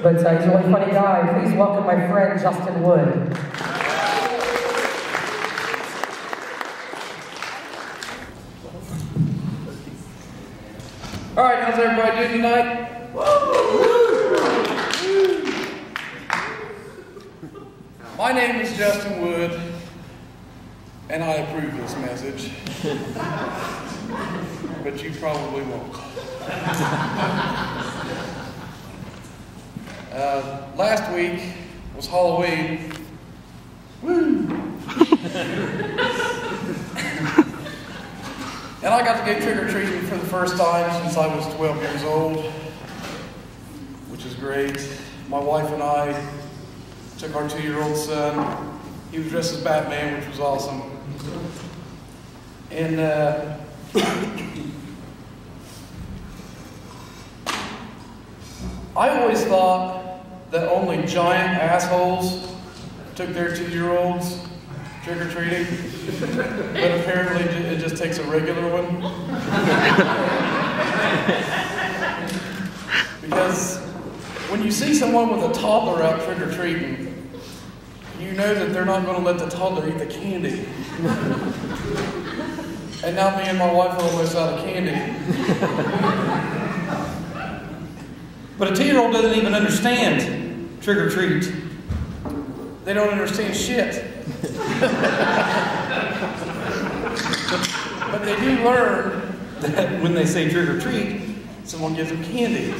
but he's a really funny guy. Please welcome my friend, Justin Wood. All right, how's everybody doing tonight? My name is Justin Wood, and I approve this message, but you probably won't. Last week was Halloween. Woo! And I got to go trick-or-treating for the first time since I was 12 years old, which is great. My wife and I took our 2-year-old son. He was dressed as Batman, which was awesome. And I always thought that only giant assholes took their 2-year-olds trick-or-treating, but apparently it just takes a regular one. Because when you see someone with a toddler out trick-or-treating, you know that they're not going to let the toddler eat the candy. And now me and my wife are almost out of candy. But a 2-year-old doesn't even understand trick-or-treat. They don't understand shit. But they do learn that when they say trick-or-treat, someone gives them candy.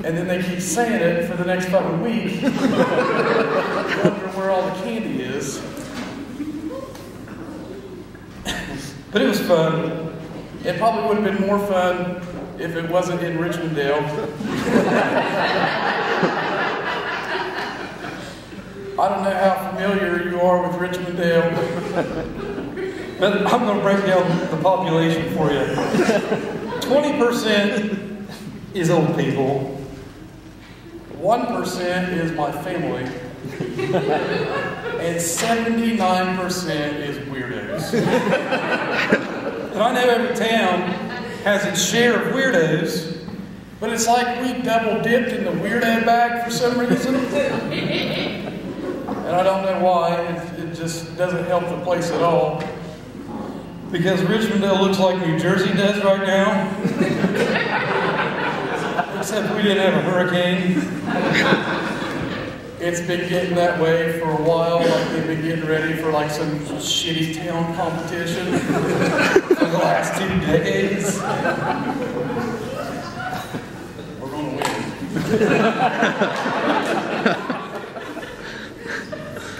And then they keep saying it for the next fucking week. Wonder where all the candy is. But it was fun. It probably would have been more fun if it wasn't in Richmondale. I don't know how familiar you are with Richmondale, but I'm going to break down the population for you. 20% is old people. 1% is my family. And 79% is weirdos. And I know every town has its share of weirdos, but it's like we double dipped in the weirdo bag for some reason. And I don't know why, it just doesn't help the place at all. Because Richmondale looks like New Jersey does right now. Except we didn't have a hurricane. It's been getting that way for a while, like they've been getting ready for like some shitty town competition for the last 2 decades. We're going to win.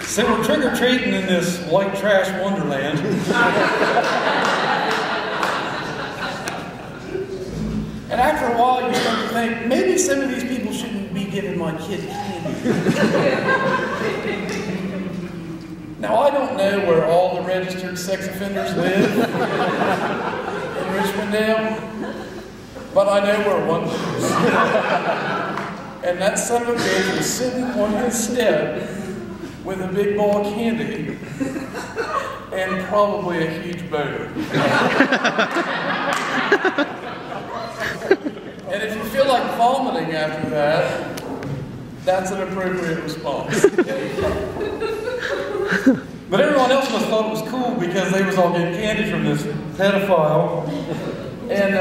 So we're trick-or-treating in this white trash wonderland. And after a while you start to think, maybe some of these people shouldn't be giving my kid candy. Now I don't know where all the registered sex offenders live in Richmondale, but I know where one lives. And that son of a bitch is sitting on his step with a big bowl of candy and probably a huge boner. And if you feel like vomiting after that, that's an appropriate response. But everyone else must have thought it was cool because they was all getting candy from this pedophile. And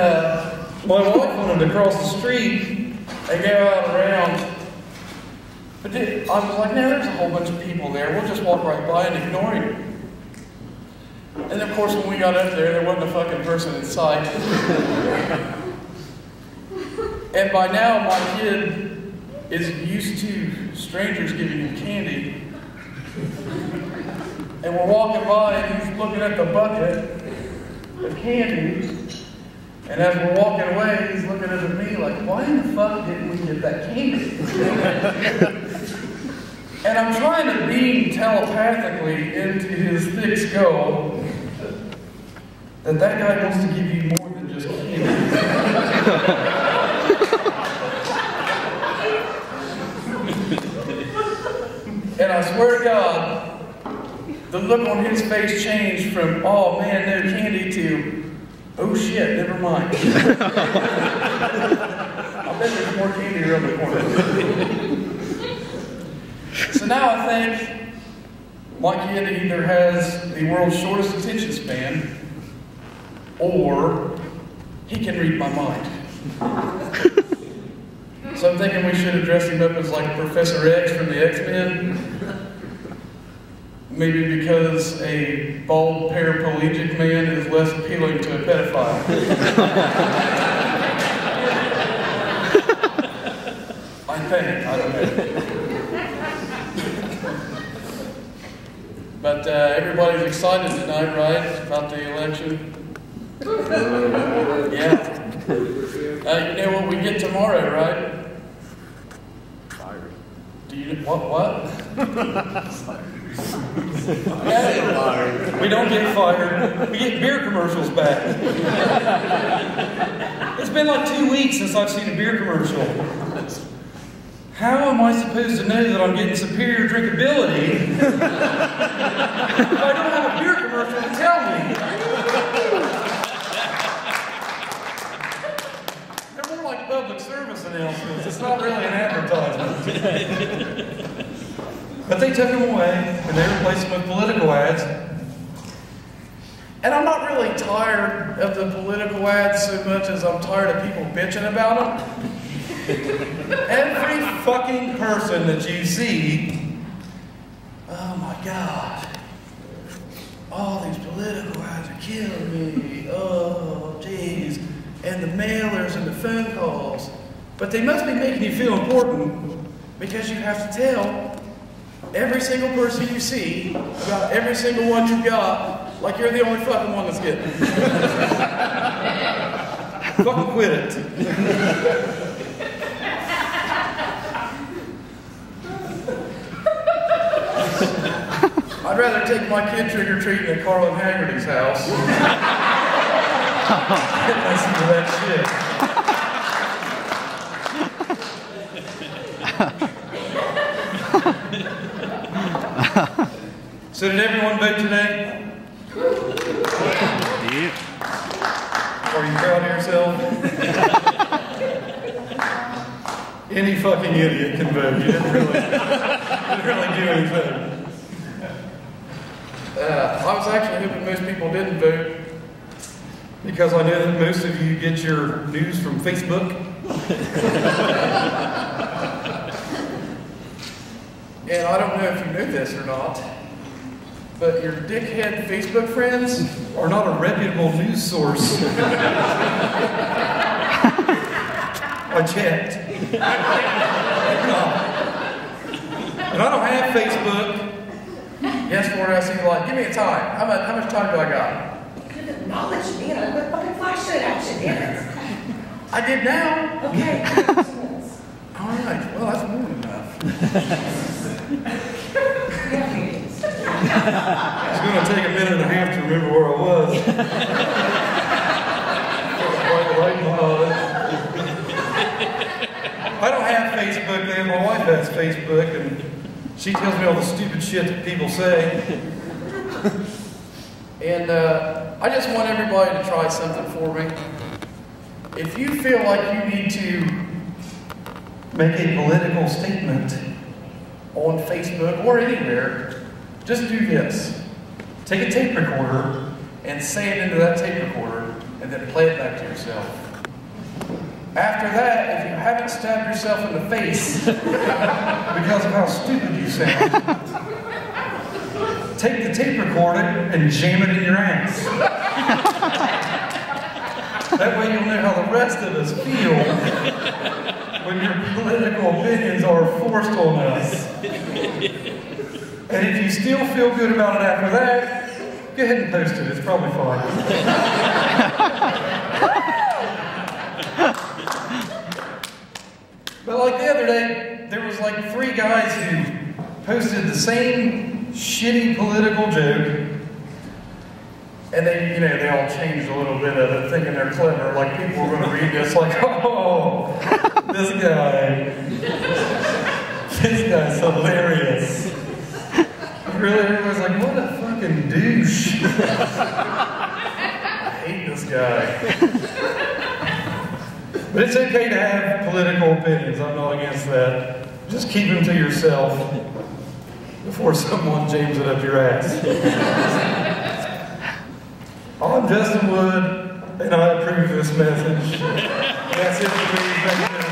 my wife wanted to cross the street and go out around. But I was like, no, there's a whole bunch of people there. We'll just walk right by and ignore him. And of course, when we got up there wasn't a fucking person in sight. And by now, my kid is used to strangers giving him candy. And we're walking by and he's looking at the bucket of candy. And as we're walking away, he's looking at me like, why in the fuck didn't we get that candy? And I'm trying to beam telepathically into his thick skull that guy wants to give you more than just candy. And I swear to God, the look on his face changed from, oh man, no candy, to, oh shit, never mind. I bet there's more candy around the corner. So now I think my kid either has the world's shortest attention span, or he can read my mind. So I'm thinking we should have dressed him up as like Professor X from the X-Men. Maybe because a bald paraplegic man is less appealing to a pedophile. I think, I don't know. But everybody's excited tonight, right? About the election. Yeah. You know what we get tomorrow, right? Fired. Do you what? We don't get fired. We get beer commercials back. It's been like 2 weeks since I've seen a beer commercial. How am I supposed to know that I'm getting superior drinkability if I don't have a beer commercial to tell me? They're more like public service announcements. It's not really an advertisement. But they took them away, and they replaced them with political ads. And I'm not really tired of the political ads so much as I'm tired of people bitching about them. Every fucking person that you see, oh my God, all these political ads are killing me. Oh, jeez. And the mailers and the phone calls. But they must be making you feel important because you have to tell every single person you see about every single one you got, like you're the only fucking one that's getting it. Fucking quit it. I'd rather take my kid trick-or-treating at Carlin Haggerty's house than listen to that shit. So did everyone vote today? Yeah. Are you proud of yourself? Any fucking idiot can vote. You didn't really do anything. I was actually hoping most people didn't vote because I know that most of you get your news from Facebook. And I don't know if you know this or not, but your dickhead Facebook friends are not a reputable news source. I checked. And I don't have Facebook. Yes, Lord, I see the light. Give me a time. How much time do I got? You could acknowledge me and I put fucking flashlight at you, damn it. I did now. Okay. All right. Well, that's more than enough. It's going to take a minute and a half to remember where I was. I don't have Facebook, man. My wife has Facebook, and she tells me all the stupid shit that people say. And I just want everybody to try something for me. If you feel like you need to make a political statement on Facebook or anywhere, just do this. Take a tape recorder and say it into that tape recorder and then play it back to yourself. After that, if you haven't stabbed yourself in the face because of how stupid you sound, take the tape recorder and jam it in your ass. That way you'll know how the rest of us feel when your political opinions are forced on us. And if you still feel good about it after that, go ahead and post it. It's probably fine. But like the other day, there was like 3 guys who posted the same shitty political joke. And they, they all changed a little bit of it, thinking they're clever. Like people were going to read this like, oh, this guy's hilarious. Really, everybody's like, what a fucking douche. I hate this guy. But it's okay to have political opinions. I'm not against that. Just keep them to yourself before someone jams it up your ass. I'm Justin Wood, and I approve this message. That's it for me. Thank you.